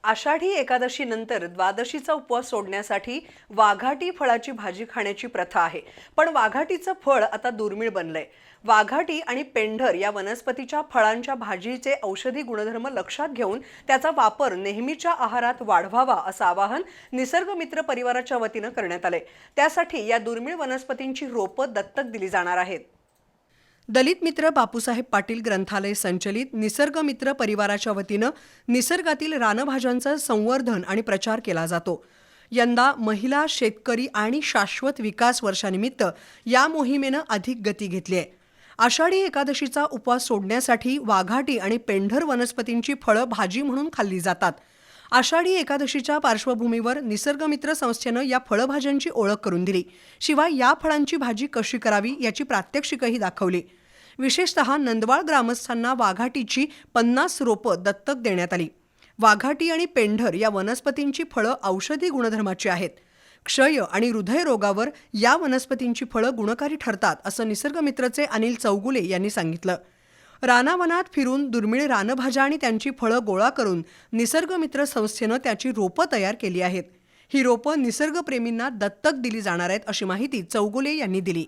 आषाढी एकादशी नंतर द्वादशीचा उपवास सोडण्यासाठी वाघाटी फळाची भाजी खाण्याची प्रथा आहे. पण वाघाटीचं फळ आता दुर्मिळ बनलंय. वाघाटी आणि पेंढर या वनस्पतीच्या फळांच्या भाजीचे औषधी गुणधर्म लक्षात घेऊन त्याचा वापर नेहमीच्या आहारात वाढवावा असं आवाहन निसर्ग मित्र परिवाराच्या वतीनं करण्यात आलंय. त्यासाठी या दुर्मिळ वनस्पतींची रोपं दत्तक दिली जाणार आहेत. दलित मित्र बापूसाहेब पाटील ग्रंथालय संचलित निसर्ग मित्र परिवाराच्या वतीनं निसर्गातील रानभाज्यांचा संवर्धन आणि प्रचार केला जातो. यंदा महिला शेतकरी आणि शाश्वत विकास वर्षानिमित्त या मोहिमेनं अधिक गती घेतली आहे. आषाढी एकादशीचा उपवास सोडण्यासाठी वाघाटी आणि पेंढर वनस्पतींची फळं भाजी म्हणून खाल्ली जातात. आषाढी एकादशीच्या पार्श्वभूमीवर निसर्गमित्र संस्थेनं या फळभाज्यांची ओळख करून दिली. शिवाय या फळांची भाजी कशी करावी याची प्रात्यक्षिकही दाखवली. विशेषतः नंदवाळ ग्रामस्थांना वाघाटीची 50 रोपं दत्तक देण्यात आली. वाघाटी आणि पेंढर या वनस्पतींची फळं औषधी गुणधर्माची आहेत. क्षय आणि हृदयरोगावर या वनस्पतींची फळं गुणकारी ठरतात असं निसर्गमित्रचे अनिल चौगुले यांनी सांगितलं. रानावनात फिरून दुर्मिळ रानभाज्या आणि त्यांची फळं गोळा करून निसर्गमित्र संस्थेनं त्याची रोपं तयार केली आहेत. ही रोपं निसर्गप्रेमींना दत्तक दिली जाणार आहेत अशी माहिती चौगुले यांनी दिली.